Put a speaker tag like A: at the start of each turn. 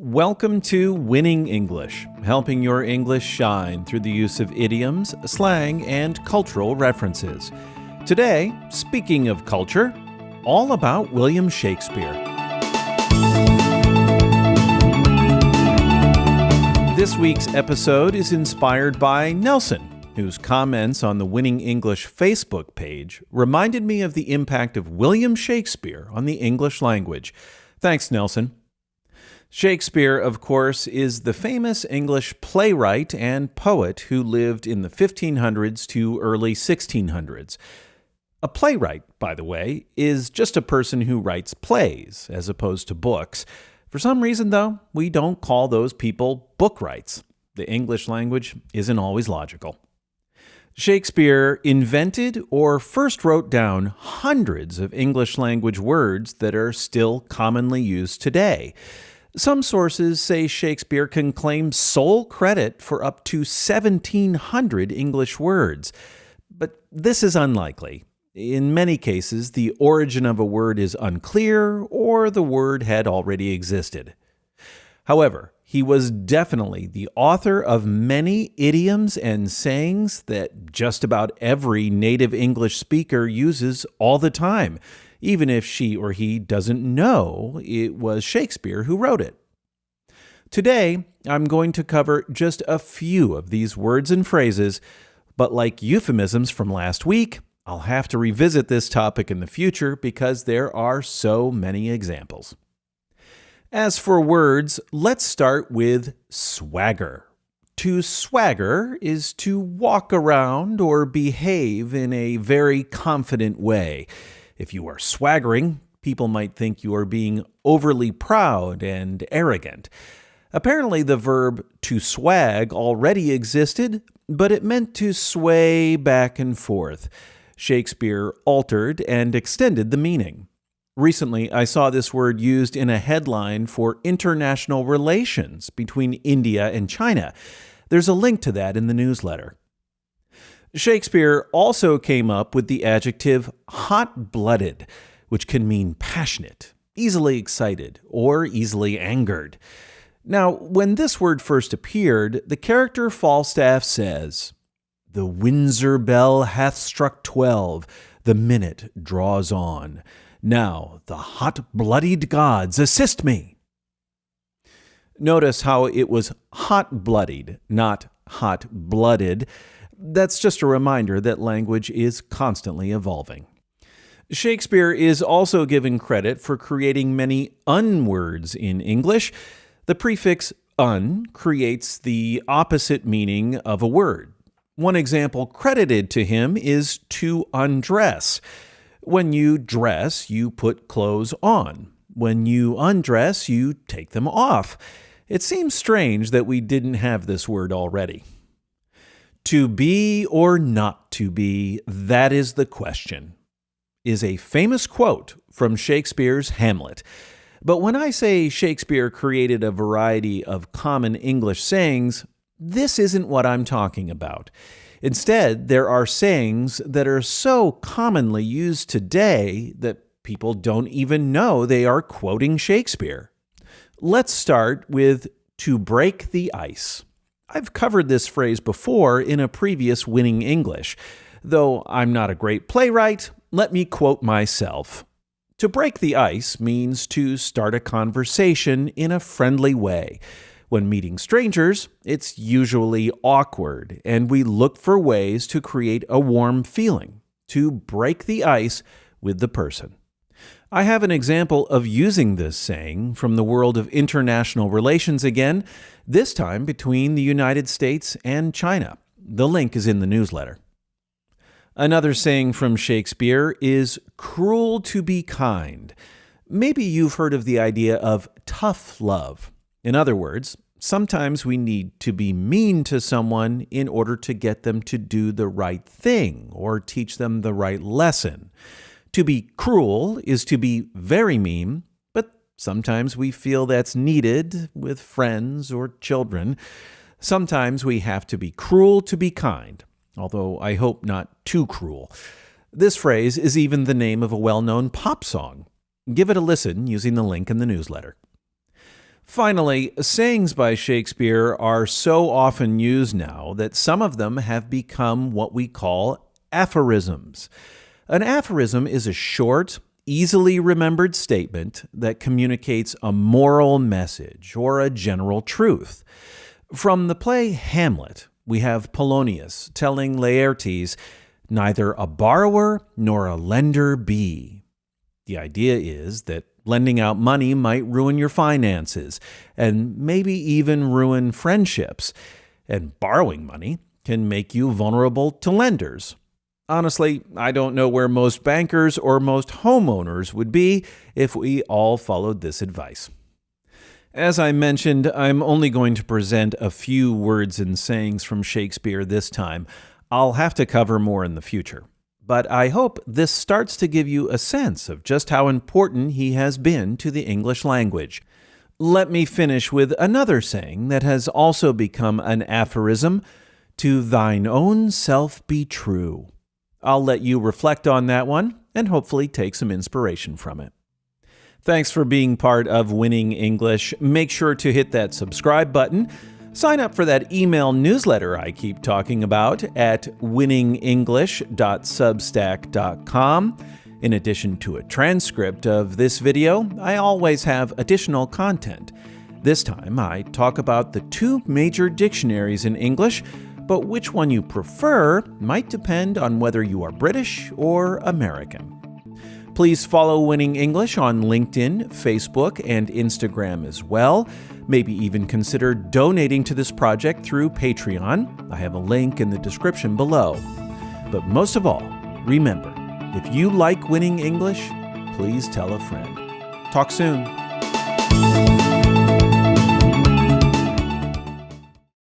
A: Welcome to Winning English, helping your English shine through the use of idioms, slang, and cultural references. Today, speaking of culture, all about William Shakespeare. This week's episode is inspired by Nelson, whose comments on the Winning English Facebook page reminded me of the impact of William Shakespeare on the English language. Thanks, Nelson. Shakespeare, of course, is the famous English playwright and poet who lived in the 1500s to early 1600s. A playwright, by the way, is just a person who writes plays as opposed to books. For some reason, though, we don't call those people bookrights. The English language isn't always logical. Shakespeare invented or first wrote down hundreds of English language words that are still commonly used today. Some sources say Shakespeare can claim sole credit for up to 1,700 English words, but this is unlikely. In many cases, the origin of a word is unclear or the word had already existed. However, he was definitely the author of many idioms and sayings that just about every native English speaker uses all the time, even if she or he doesn't know it was Shakespeare who wrote it. Today, I'm going to cover just a few of these words and phrases, but like euphemisms from last week, I'll have to revisit this topic in the future because there are so many examples. As for words, let's start with swagger. To swagger is to walk around or behave in a very confident way. If you are swaggering, people might think you are being overly proud and arrogant. Apparently, the verb to swag already existed, but it meant to sway back and forth. Shakespeare altered and extended the meaning. Recently, I saw this word used in a headline for international relations between India and China. There's a link to that in the newsletter. Shakespeare also came up with the adjective hot-blooded, which can mean passionate, easily excited, or easily angered. Now, when this word first appeared, the character Falstaff says, "The Windsor bell hath struck 12, the minute draws on. Now the hot-blooded gods assist me." Notice how it was hot-blooded, not hot-blooded. That's just a reminder that language is constantly evolving. Shakespeare is also given credit for creating many unwords in English. The prefix un creates the opposite meaning of a word. One example credited to him is to undress. When you dress, you put clothes on. When you undress, you take them off. It seems strange that we didn't have this word already. To be or not to be, that is the question, is a famous quote from Shakespeare's Hamlet. But when I say Shakespeare created a variety of common English sayings, this isn't what I'm talking about. Instead, there are sayings that are so commonly used today that people don't even know they are quoting Shakespeare. Let's start with to break the ice. I've covered this phrase before in a previous Winning English. Though I'm not a great playwright, let me quote myself. To break the ice means to start a conversation in a friendly way. When meeting strangers, it's usually awkward, and we look for ways to create a warm feeling, to break the ice with the person. I have an example of using this saying from the world of international relations again, this time between the United States and China. The link is in the newsletter. Another saying from Shakespeare is cruel to be kind. Maybe you've heard of the idea of tough love. In other words, sometimes we need to be mean to someone in order to get them to do the right thing or teach them the right lesson. To be cruel is to be very mean, but sometimes we feel that's needed with friends or children. Sometimes we have to be cruel to be kind, although I hope not too cruel. This phrase is even the name of a well-known pop song. Give it a listen using the link in the newsletter. Finally, sayings by Shakespeare are so often used now that some of them have become what we call aphorisms. An aphorism is a short, easily remembered statement that communicates a moral message or a general truth. From the play Hamlet, we have Polonius telling Laertes, "Neither a borrower nor a lender be." The idea is that lending out money might ruin your finances and maybe even ruin friendships, and borrowing money can make you vulnerable to lenders. Honestly, I don't know where most bankers or most homeowners would be if we all followed this advice. As I mentioned, I'm only going to present a few words and sayings from Shakespeare this time. I'll have to cover more in the future. But I hope this starts to give you a sense of just how important he has been to the English language. Let me finish with another saying that has also become an aphorism: "To thine own self be true." I'll let you reflect on that one and hopefully take some inspiration from it. Thanks for being part of Winning English. Make sure to hit that subscribe button. Sign up for that email newsletter I keep talking about at winningenglish.substack.com. In addition to a transcript of this video, I always have additional content. This time, I talk about the two major dictionaries in English, but which one you prefer might depend on whether you are British or American. Please follow Winning English on LinkedIn, Facebook, and Instagram as well. Maybe even consider donating to this project through Patreon. I have a link in the description below. But most of all, remember, if you like Winning English, please tell a friend. Talk soon.